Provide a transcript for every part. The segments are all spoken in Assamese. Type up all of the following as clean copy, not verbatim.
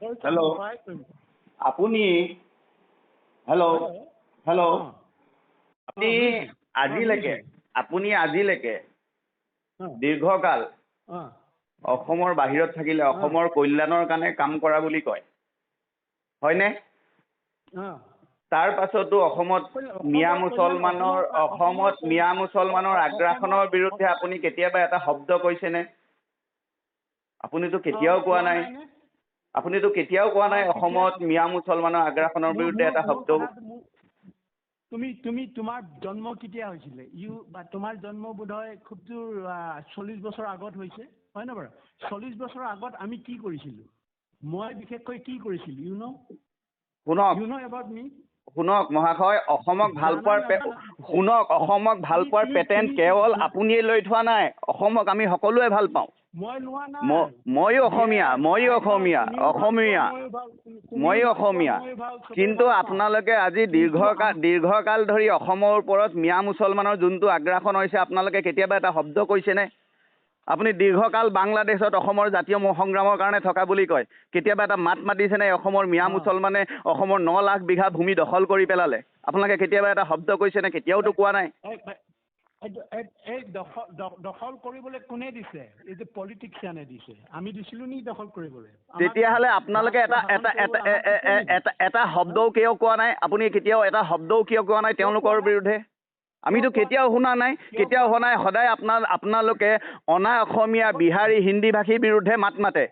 হেল্ল' আপুনি হেল্ল' হেল্ল' আপুনি আজিলৈকে দীৰ্ঘকাল অসমৰ বাহিৰত থাকিলে অসমৰ কল্যাণৰ কাৰণে কাম কৰা বুলি কয় হয়নে? তাৰ পাছতো অসমত মিয়া মুছলমানৰ আগ্ৰাসনৰ বিৰুদ্ধে আপুনি কেতিয়াবা এটা শব্দ কৈছেনে? আপুনিতো কেতিয়াও কোৱা নাই। অসমত মিয়া মুছলমানৰ আগ্ৰাসনৰ বিৰুদ্ধে এটা শব্দ। তুমি তোমাৰ জন্ম কেতিয়া হৈছিলে? তোমাৰ জন্ম বোধহয় খুব জোৰ 40 বছৰ আগত হৈছে, হয় নে বাৰু? 40 বছৰ আগত আমি কি কৰিছিলো? মই বিশেষকৈ কি কৰিছিলো? শুনক মহাশয়, অসমক ভাল পোৱাৰ পেটেণ্ট কেৱল আপুনিয়ে লৈ থোৱা নাই। অসমক আমি সকলোৱে ভাল পাওঁ। ময়ো অসমীয়া। কিন্তু আপোনালোকে আজি দীৰ্ঘকাল ধৰি অসমৰ ওপৰত মিয়া মুছলমানৰ যোনটো আগ্ৰাসন হৈছে, আপোনালোকে কেতিয়াবা এটা শব্দ কৈছেনে? আপুনি দীৰ্ঘকাল বাংলাদেশত অসমৰ জাতীয় সংগ্ৰামৰ কাৰণে থকা বুলি কয়। কেতিয়াবা এটা মাত মাতিছেনে? অসমৰ মিয়া মুছলমানে অসমৰ 9 লাখ বিঘা ভূমি দখল কৰি পেলালে। আপোনালোকে কেতিয়াবা এটা শব্দ কৈছেনে? কেতিয়াওতো কোৱা নাই। দখল কৰিবলৈ কোনে দিছে? এই যে পলিটিক্সিয়ানে দিছে। আমি দিছিলো নি দখল কৰিবলৈ? তেতিয়াহ'লে আপোনালোকে এটা শব্দও কিয় কোৱা নাই? আপুনি কেতিয়াও এটা শব্দও কিয় কোৱা নাই তেওঁলোকৰ বিৰুদ্ধে? আমিতো কেতিয়াও শুনা নাই। সদায় আপোনালোকে অনা অসমীয়া, বিহাৰী, হিন্দী ভাষীৰ বিৰুদ্ধে মাত মাতে।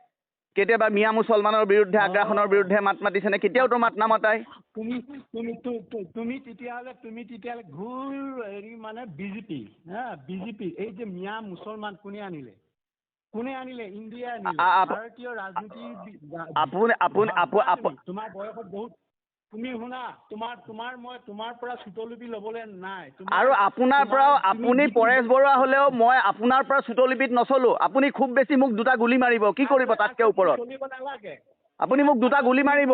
কেতিয়াবা মিয়া মুছলমানৰ বিৰুদ্ধে আগ্ৰাসনৰ বিৰুদ্ধে মাত মাতিছেনে? কেতিয়াওতো মাত নামাতাই। তুমি তেতিয়াহ'লে ঘূৰ মানে বিজেপি এই যে মিয়া মুছলমান কোনে আনিলে? ইণ্ডিয়া আনিলে। ভাৰতীয় ৰাজনীতি তোমাৰ বয়সত বহুত। তুমি শুনা, তোমাৰ পৰা চুটলিপি ল'বলৈ নাই। আৰু আপোনাৰ পৰাও আপুনি পৰেশ বৰুৱা হ'লেও মই আপোনাৰ পৰা চুটলিপিত নচলো। আপুনি খুব বেছি মোক 2টা গুলি মাৰিব। কি কৰিব তাতকে ওপৰত? আপুনি মোক 2টা গুলি মাৰিব।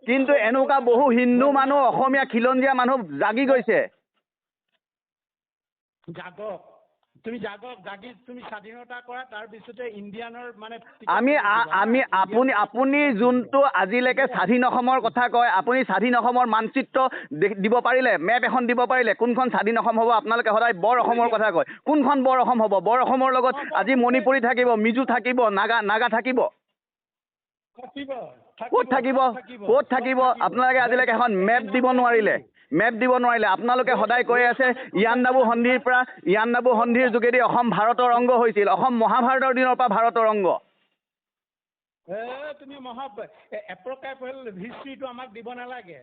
কিন্তু এনেকুৱা বহু হিন্দু মানুহ, অসমীয়া খিলঞ্জীয়া মানুহ জাগি গৈছে। তুমি স্বাধীনতা কৰা, তাৰপিছতে ইণ্ডিয়ানৰ মানে আপুনি যোনটো আজিলৈকে স্বাধীন অসমৰ কথা কয়, আপুনি স্বাধীন অসমৰ মানচিত্ৰ দিব পাৰিলে? মেপ এখন দিব পাৰিলে? কোনখন স্বাধীন অসম হ'ব? আপোনালোকে সদায় বৰ অসমৰ কথা কয়। কোনখন বৰ অসম হ'ব? বৰ অসমৰ লগত আজি মণিপুৰী থাকিব, মিজো থাকিব, নাগা থাকিব। ক'ত থাকিব? আপোনালোকে আজিলৈকে এখন মেপ দিব নোৱাৰিলে। আপোনালোকে সদায় কৈ আছে ইয়াণ্ডাবু সন্ধিৰ যোগেদি অসম ভাৰতৰ অংগ হৈছিল। অসম মহাভাৰতৰ দিনৰ পৰা ভাৰতৰ অংগ। তুমি হিষ্ট্ৰীটো আমাক দিব নালাগে।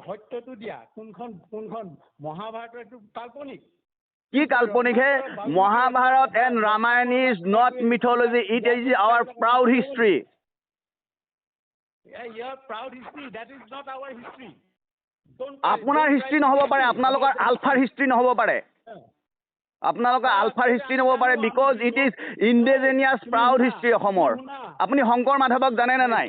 সত্যটো দিয়া। কোনখন মহাভাৰত? এইটো কাল্পনিক। কি কাল্পনিক হে? Mahabharata and Ramayana is not mythology, it is our proud history. আপোনাৰ হিষ্ট্ৰী নহ'ব পাৰে, আপোনালোকৰ আলফাৰ হিষ্ট্ৰী নহ'ব পাৰে। Because it is indigenous proud history অসমৰ। আপুনি শংকৰ মাধৱক জানে নে নাই?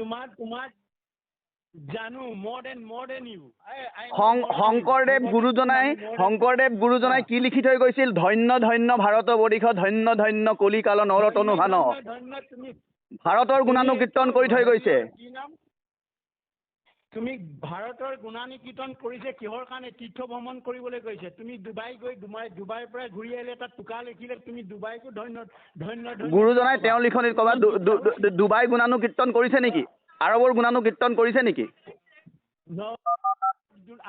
শংকৰদেৱ গুৰুজনাই কি লিখি থৈ গৈছিল? ধন্য ধন্য ভাৰত বৰিষ, ধন্য ধন্য কলিকাল নৰতনু ভান। ভাৰতৰ গুণানুকীৰ্তন কৰি থৈ গৈছে। তুমি ভাৰতৰ গুণানুকীৰ্তন কৰিছে কিহৰ কাৰণে? তীৰ্থ ভ্ৰমণ কৰিবলৈ গৈছে। তুমি ডুবাইৰ পৰা ঘূৰি আহিলে তাত টোকা লিখিলে তুমি ডুবাইকো ধন্য ধন্য। গুৰুজনাই তেওঁৰ লিখনিত ক'ৰবাত ডুবাই গুণানুকীৰ্তন কৰিছে নেকি? আৰবৰ গুণানুকীৰ্তন কৰিছে নেকি?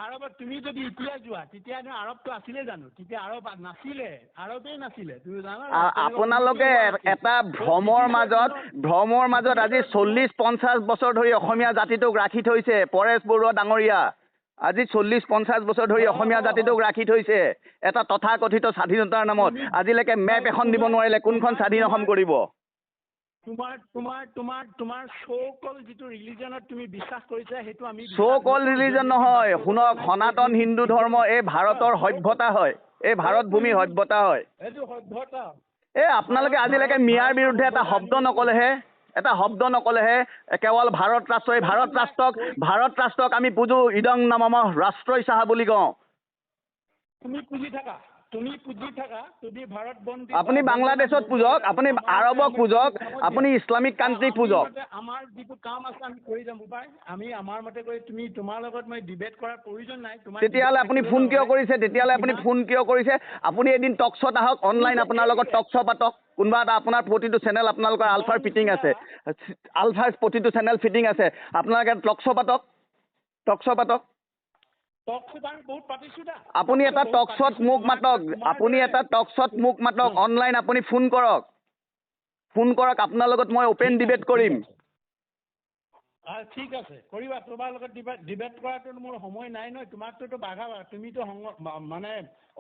আৰবত তুমি যদি এতিয়া যোৱা, তেতিয়া আৰবটো আছিলে জানো? তেতিয়া আৰবেই নাছিলে। তুমি জানা? আপোনালোকে এটা ভ্ৰমৰ মাজত আজি 40-50 বছৰ ধৰি অসমীয়া জাতিটোক ৰাখি থৈছে। পৰেশ বৰুৱা ডাঙৰীয়া, আজি 40-50 বছৰ ধৰি অসমীয়া জাতিটোক ৰাখি থৈছে এটা তথাকথিত স্বাধীনতাৰ নামত। আজিলৈকে মেপ এখন দিব নোৱাৰিলে। কোনখন স্বাধীন অসম কৰিব? তোমাৰ চৌকল যিটো ৰিলিজনত তুমি বিশ্বাস কৰিছা, সেইটো আমি চৌকল ৰিলিজন নহয়। শুনক, সনাতন হিন্দু ধৰ্ম এই ভাৰতৰ সভ্যতা হয়। এই ভাৰত ভূমিৰ সভ্যতা হয়। আপোনালোকে আজিলৈকে মিয়াৰ বিৰুদ্ধে এটা শব্দ নকলেহে। কেৱল ভাৰত ৰাষ্ট্ৰ। এই ভাৰত ৰাষ্ট্ৰক আমি পুজো। ইদং নমঃ ৰাষ্ট্ৰই সাহা বুলি কওঁ। তুমি পুজি থাকা। তুমি পুজি থাকা, তুমি ভাৰত বন্দী। আপুনি বাংলাদেশত পূজক, আপুনি আৰবক পূজক, আপুনি ইছলামিক কাণ্ট্ৰিক পূজক। আমাৰ যিটো কাম আছে আমি কৰি যাম উপায়, আমি আমাৰ মতে কৰি তুমি তোমাৰ লগত মই ডিবেট কৰাৰ প্ৰয়োজন নাই। তেতিয়াহ'লে আপুনি ফোন কিয় কৰিছে? আপুনি এদিন টক শ্ব'ত আহক, অনলাইন আপোনাৰ লগত টক শ্ব' পাতক। কোনোবা এটা আপোনাৰ প্ৰতিটো চেনেল আপোনালোকৰ আলফাৰ ফিটিং আছে, আলফাৰ প্ৰতিটো চেনেল ফিটিং আছে, আপোনালোকে টক শ্ব' পাতক। আপুনি এটা টক শ্ব'ত মোক মাতক, অনলাইন আপুনি ফোন কৰক, আপোনাৰ লগত মই অপেন ডিবেট কৰিম। ঠিক আছে, কৰিবা। তোমাৰ লগত ডিবেট কৰাটো মোৰ সময় নাই নহয়। তোমাকতো বাঘা, তুমিতো মানে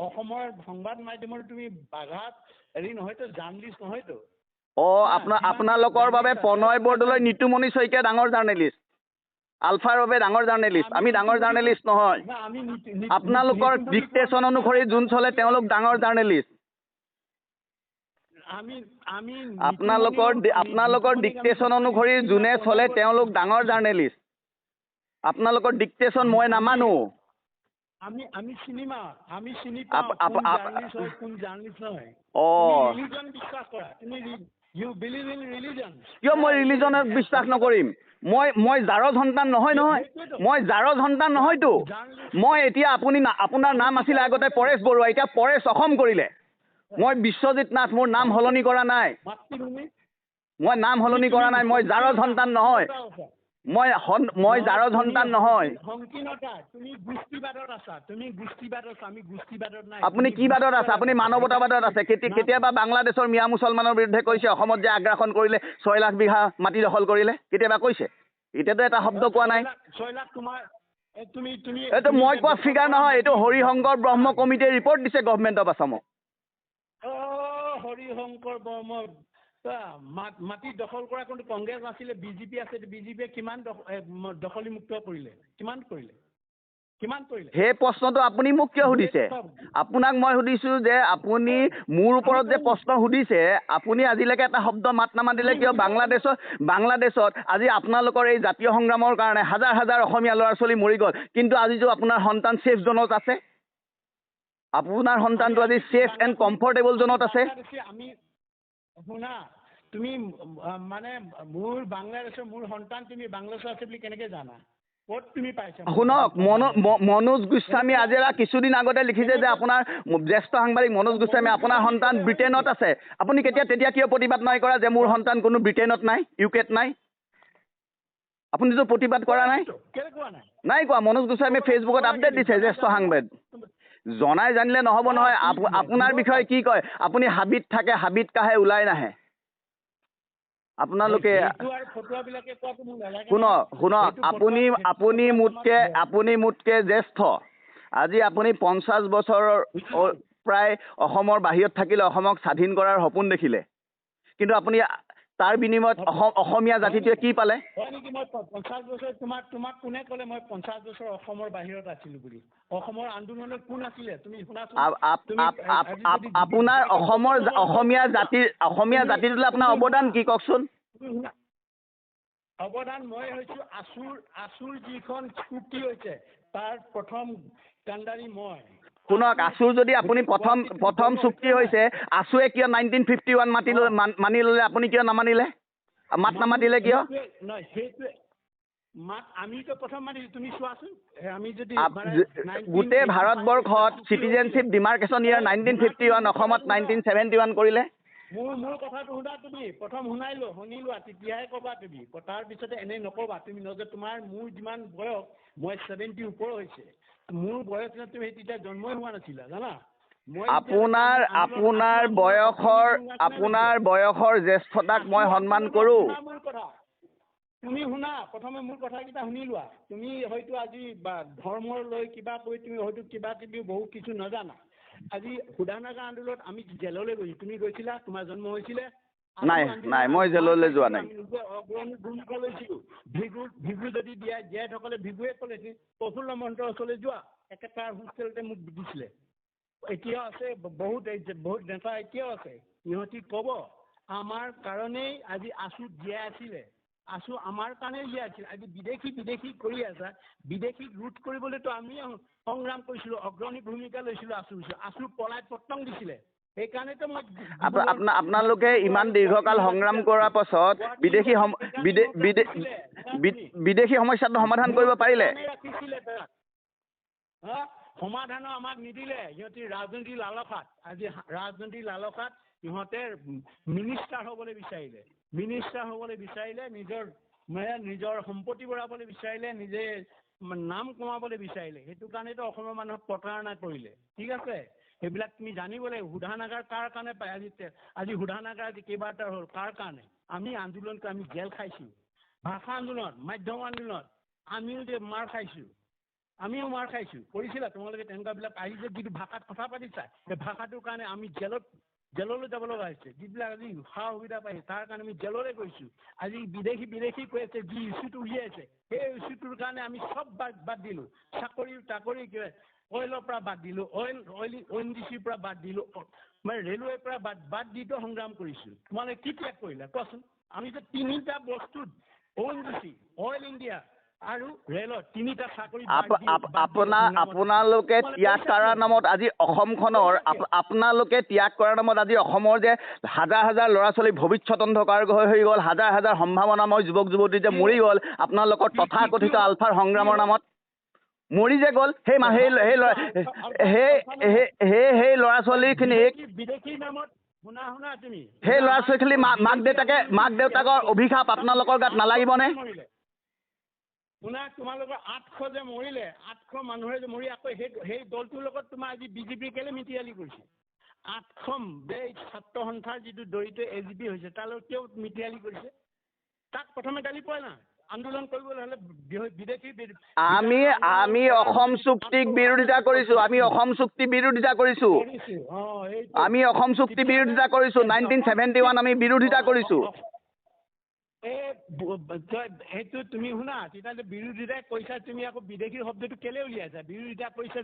অসমৰ সংবাদ মাধ্যমৰ তুমি বাঘাত হেৰি নহয়তো, জাৰ্ণেলিষ্ট নহয়তো। আপোনালোকৰ বাবে প্ৰণয় বৰদলৈ, নিতুমণি শইকীয়া ডাঙৰ জাৰ্ণেলিষ্ট, আলফাৰ বাবে ডাঙৰ জাৰ্ণেলিষ্ট। আমি ডাঙৰ জাৰ্ণেলিষ্ট নহয়। আপোনালোকৰ ডিক্টেশ্যন অনুসৰি যোন চলে তেওঁলোক ডাঙৰ জাৰ্ণেলিষ্ট। আপোনালোকৰ ডিক্টেশ্যন অনুসৰি যোনে চলে তেওঁলোক ডাঙৰ জাৰ্ণেলিষ্ট। আপোনালোকৰ ডিক্টেশ্যন মই নামানো। আমি চিনিমা, আমি চিনি পাওঁ কোন জাৰ্ণেলিষ্ট হয়, কোন জাৰ্ণেলিষ্ট নহয়। ৰিলিজন বিশ্বাস কৰা, তুমি ইউ বিলিভ ইন ৰিলিজন। কিয় মই ৰিলিজনত বিশ্বাস নকৰিম? মই জাৰৰ সন্তান নহয়। মই জাৰৰ সন্তান নহয়তো। মই এতিয়া আপোনাৰ নাম আছিলে আগতে পৰেশ বৰুৱা, এতিয়া পৰেশ অসম কৰিলে। মই বিশ্বজিৎ নাথ, মোৰ নাম সলনি কৰা নাই। মই নাম সলনি কৰা নাই। মই জাৰৰ সন্তান নহয়। মই জাৰৰ সন্তান নহয়। তুমি গোষ্ঠীবাদত আছা, আমি গোষ্ঠীবাদত নাই। আপুনি কি বাদত আছে? আপুনি মানৱতাবাদত আছে। কেতিয়াবা বাংলাদেশৰ মিয়া মুছলমানৰ বিৰুদ্ধে কৈছে, অসমত যে আগ্ৰাসন কৰিলে 6 লাখ বিঘা মাটি দখল কৰিলে, কেতিয়াবা কৈছে? এতিয়াতো এটা শব্দ কোৱা নাই। 6 লাখ তোমাৰ এইটো মই কোৱা ফিগাৰ নহয়, এইটো হৰিশংকৰ ব্ৰহ্ম কমিটিয়ে ৰিপৰ্ট দিছে গভৰ্ণমেণ্ট অফ আছামক। হৰিশংকৰ ব্ৰহ্ম মাটি দখল কৰা কোনটো কংগ্ৰেছ আছিলে, বিজেপি আছে। বিজেপিয়ে কিমান দখলীমুক্ত কৰিলে? কিমান কৰিলে? সেই প্ৰশ্নটো আপুনি মোক কিয় সুধিছে? আপোনাক মই সুধিছো যে আপুনি মোৰ ওপৰত যে প্ৰশ্ন সুধিছে, আপুনি আজিলৈকে এটা শব্দ মাত নামাতিলে কিয়? বাংলাদেশত আজি আপোনালোকৰ এই জাতীয় সংগ্ৰামৰ কাৰণে হাজাৰ হাজাৰ অসমীয়া ল'ৰা ছোৱালী মৰি গ'ল, কিন্তু আজিতো আপোনাৰ সন্তান ছেফ জ'নত আছে। আপোনাৰ সন্তানটো আজি ছেফ এণ্ড কমফৰ্টেবল জ'নত আছে। শুনা, তুমি মানে মোৰ বাংলাদেশৰ মোৰ সন্তান তুমি বাংলাদেশৰ আছে বুলি কেনেকে জানা? ক'ত তুমি পাইছা? শুনক, মনোজ গোস্বামী আজিৰা কিছুদিন আগতে লিখিছে যে আপোনাৰ জ্যেষ্ঠ সাংবাদিক মনোজ গোস্বামী, আপোনাৰ সন্তান ব্ৰিটেইনত আছে। আপুনি তেতিয়া কিয় প্ৰতিবাদ নাই কৰা যে মোৰ সন্তান কোনো ব্ৰিটেইনত নাই, ইউকেত নাই? আপুনিতো প্ৰতিবাদ কৰা নাই। নাই কোৱা। মনোজ গোস্বামীয়ে ফেচবুকত আপডেট দিছে, জ্যেষ্ঠ সাংবাদিক। জনাই জানিলে নহ'ব নহয়। আপোনাৰ বিষয়ে কি কয়? আপুনি হাবিত থাকে, হাবিত কাহে ওলাই নাহে। আপোনালোকে শুনক, আপুনি মোতকে জ্যেষ্ঠ। আজি আপুনি 50 বছৰৰ প্ৰায় অসমৰ বাহিৰত থাকিলে, অসমক স্বাধীন কৰাৰ সপোন দেখিলে, কিন্তু আপুনি তাৰ বিনিময়ত অসমীয়া জাতিটোৱে কি পালে? হয় নেকি? মই 50 বছৰ তোমাক কোনে ক'লে মই 50 বছৰ অসমৰ বাহিৰত আছিলো বুলি? অসমৰ আন্দোলনত কোন আছিলে? তুমি শুনাচোন, আপোনাৰ অসমীয়া জাতিটোলৈ আপোনাৰ অৱদান কি কওকচোন? অৱদান মই হৈছো আছুৰ যিখন চুক্তি হৈছে তাৰ প্ৰথম কাণ্ডাৰী মই। শুনক, আছুৰ যদি আপুনি প্ৰথম চুক্তি হৈছে, আছুৱে কিয় 1951 মানি ল'লে, আপুনি কিয় নামানিলে? মাত নামাতিলে কিয়? আমিতো প্ৰথম মানিলো। তুমি চোৱাচোন, আমি যদি গোটেই ভাৰতবৰ্ষত চিটিজেনশ্বিপ ডিমাৰ্কেশ্যন ইয়াৰ 1951, অসমত 1971 কৰিলে। মোৰ কথাটো শুনা, তুমি প্ৰথম শুনিলোৱা, তেতিয়াহে ক'বা তুমি। তাৰ পিছতে এনেই নক'বা তুমি। মোৰ যিমান বয়স, মই 70 ওপৰ হৈছে। মোৰ বয়স তুমি তেতিয়া জন্মই হোৱা নাছিলা, জানা? আপোনাৰ বয়সৰ জ্যেষ্ঠতাক মই সন্মান কৰো। তুমি শুনা, প্ৰথমে মোৰ কথাকেইটা শুনি লোৱা। তুমি হয়তো আজি ধৰ্মৰ লৈ কিবা কৈ তুমি হয়তো কিবা কিবি বহুত কিছু নাজানা। আজি সুধানাগা আন্দোলনত আমি জেললৈ গৈছো। তুমি গৈছিলা? তোমাৰ জন্ম হৈছিলে? নাই, মই জেললৈ যোৱা নাই। ভিগু যদি জীয়াই থকলে ভিগুৱে ক'লে প্ৰফুল্ল মহন্তৰ ওচৰলৈ যোৱা, একেটা হোষ্টেলতে মোক দিছিলে। এতিয়াও আছে, বহুত নেতা এতিয়াও আছে। সিহঁতি ক'ব আমাৰ কাৰণেই আজি আছুত জীয়াই আছিলে। আছো আমাৰ কাৰণে জীয়াই আছিল। আজি বিদেশী কৰি আছা, বিদেশীক ৰোধ কৰিবলৈতো আমি সংগ্ৰাম কৰিছিলোঁ, অগ্ৰণী ভূমিকা লৈছিলোঁ। আছো পলাই পত্তং দিছিলে। সেইকাৰণেতো মই আপোনালোকে ইমান দীৰ্ঘকাল সংগ্ৰাম কৰাৰ পাছত বিদেশী সমস্যাটো সমাধান কৰিব পাৰিলে? সমাধানো আমাক নিদিলে। সিহঁতি ৰাজনীতিৰ লালসাত, আজি ৰাজনীতিৰ লালসাত সিহঁতে মিনিষ্টাৰ হ'বলৈ বিচাৰিলে, নিজৰ সম্পত্তি বঢ়াবলৈ বিচাৰিলে, নিজে নাম কমাবলৈ বিচাৰিলে। সেইটো কাৰণেতো অসমৰ মানুহক প্ৰতাৰণা কৰিলে। ঠিক আছে, সেইবিলাক তুমি জানিব লাগিব। শোধনাগাৰ কাৰ কাৰণে পায়? আজি শোধনাগাৰ আজি কেইবাটাৰ হ'ল, কাৰ কাৰণে? আমি আন্দোলন কৰি আমি জেল খাইছোঁ। ভাষা আন্দোলন, মাধ্যম আন্দোলন, আমিও মাৰ খাইছোঁ। কৰিছিলা তোমালোকে তেনেকুৱাবিলাক আহি যে যিটো ভাষাত কথা পাতিছা, সেই ভাষাটোৰ কাৰণে আমি জেললৈ যাব লগা হৈছে। যিবিলাক আজি সা সুবিধা পাইছে তাৰ কাৰণে আমি জেললৈ গৈছোঁ। আজি বিদেশী কৈ আছে, যি ইছ্যুটো উলিয়াইছে সেই ইছ্যুটোৰ কাৰণে আমি চব বাদ দিলোঁ। চাকৰি অইলৰ পৰা বাদ দিলোঁ, ONGCৰ পৰা বাদ দিলোঁ, মানে ৰেলৱেৰ পৰা বাদ দিটো সংগ্ৰাম কৰিছোঁ। তোমালোকে কি ত্যাগ কৰিলা কোৱাচোন? আমি যে 3টা বস্তুত ONGC, অইল ইণ্ডিয়া আৰু ৰেলত 3টা চাকৰি আপোনালোকে ত্যাগ কৰাৰ নামত আজি অসমখনৰ আপোনালোকে ত্যাগ কৰাৰ নামত আজি অসমৰ যে হাজাৰ ল'ৰা ছোৱালী ভৱিষ্যত অন্ধকাৰ হৈ গ'ল, হাজাৰ সম্ভাৱনাময় যুৱক যুৱতী যে মৰি গ'ল আপোনালোকৰ তথাকথিত আলফাৰ সংগ্ৰামৰ নামত মৰি যে গ'ল। সেই ল'ৰা ছোৱালীখিনিক বিদেশীৰ নামত শুনা তুমি সেই ল'ৰা ছোৱালীখিনি মাক দেউতাকৰ অভিশাপ আপোনালোকৰ গাত নালাগিবনে? শুনা, তোমালোকৰ 800 যে মৰিলে, 800 মানুহে যে মৰি আকৌ সেই দলটোৰ লগত তোমাৰ আজি বিজেপি কেলে মিতিৰালি কৰিছে? 800 ছাত্ৰ সন্থাৰ যিটো দৰিদ্ৰ AGP হৈছে তালৈ কিয় মিতিৰালি কৰিছে? তাক প্ৰথমে গালি পোৱা না। আন্দোলন কৰিবলৈ হ'লে বিদেশী আমি অসম চুক্তিক বিৰোধিতা কৰিছোঁ। আমি অসম চুক্তি বিৰোধিতা কৰিছোঁ। 1971 আমি বিৰোধিতা কৰিছোঁ। সেইটো তুমি শুনা, তেতিয়াহ'লে বিৰোধিতা কৰিছা তুমি আকৌ বিদেশী শব্দটো কেলে উলিয়াইছা? বিৰোধিতা কৰিছা,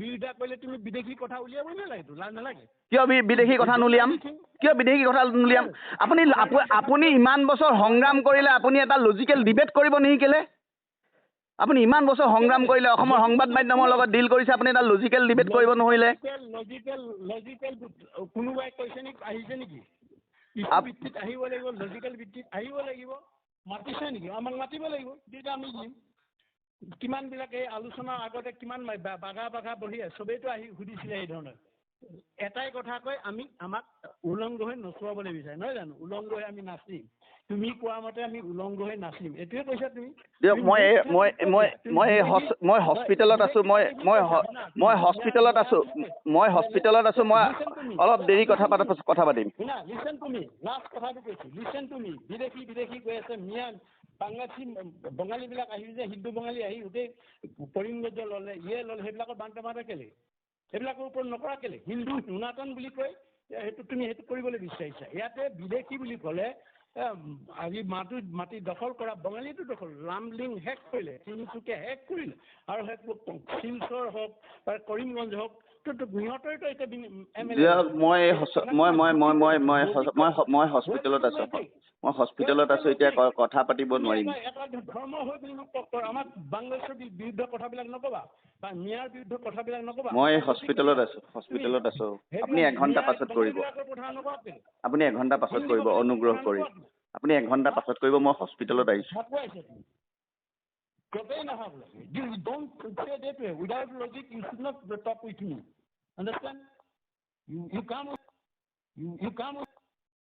বিৰোধিতা কৰিলে তুমি বিদেশী কথা উলিয়াবই নালাগে, লাজ নালাগে? কিয় বিদেশী কথা নুলিয়াম? আপুনি ইমান বছৰ সংগ্ৰাম কৰিলে আপুনি এটা লজিকেল ডিবেট কৰিব নেকি? কেলে আপুনি ইমান বছৰ সংগ্ৰাম কৰিলে, অসমৰ সংবাদ মাধ্যমৰ লগত ডিল কৰিছে, আপুনি এটা লজিকেল ডিবেট কৰিব নোৱাৰিলে? লজিকেল কোনোবাই কৈছে নেকি? আহিছে নেকি? ভিত্তিত আহিব লাগিব, লজিকেল ভিত্তিত আহিব লাগিব। মাতিছে নেকি? আমাক মাতিব লাগিব, তেতিয়া আমি দিম। কিমানবিলাক এই আলোচনাৰ আগতে কিমান বাগা বহি আছে, চবেইতো আহি সুধিছিলে এই ধৰণে। এটাই কথা কয়, আমাক উলংগ হৈ নচুৱাবলৈ বিচাৰে, নহয় জানো? উলংগ হৈ আমি নাচিম, তুমি কোৱা মতে আমি উলংগ হৈ নাচিম, এইটোৱে কৈছা তুমি। দিয়ক, মই হস্পিটেলত আছোঁ, মই হস্পিটেলত আছোঁ, মই অলপ দেৰি কথা পাতিম। শুনা, লিচেন তুমি, লাষ্ট কথাটো কৈছোঁ, লিচেন তুমি। বিদেশী কৈ আছে, মিয়া বাংলাদেশী বঙালীবিলাক আহি যে হিন্দু বঙালী আহি গোটেই কৰিমগঞ্জ ল'লে, ল'লে, সেইবিলাকৰ বান্ধ কেলে? সেইবিলাকৰ ওপৰত নকৰা কেলে? হিন্দু সনাতন বুলি কয়, তুমি সেইটো কৰিবলৈ বিচাৰিছা। ইয়াতে বিদেশী বুলি ক'লে আজি মাটি দখল কৰা বঙালীটো দখল, লামডিং শেষ কৰিলে, তিনিচুকীয়া শেষ কৰিলে, আৰু শিলচৰ হওক বা কৰিমগঞ্জ হওক, সিহঁতৰতো এতিয়া মই হস্পিটেলত আছোঁ। এতিয়া কথা পাতিব নোৱাৰিম। ধৰ্ম হৈ বুলি আমাক বাংলাদেশৰ বিৰুদ্ধে কথাবিলাক নকবা, বা মিয়াৰ বিৰুদ্ধে কথাবিলাক নকবা। মই হস্পিটেলত আছোঁ। আপুনি 1 ঘণ্টা পাছত কৰিব। অনুগ্ৰহ কৰি আপুনি 1 ঘণ্টা পাছত কৰিব। মই হস্পিটেলত আহিছোঁ। Don't say that way. Without logic, you should not talk with me. Understand? You come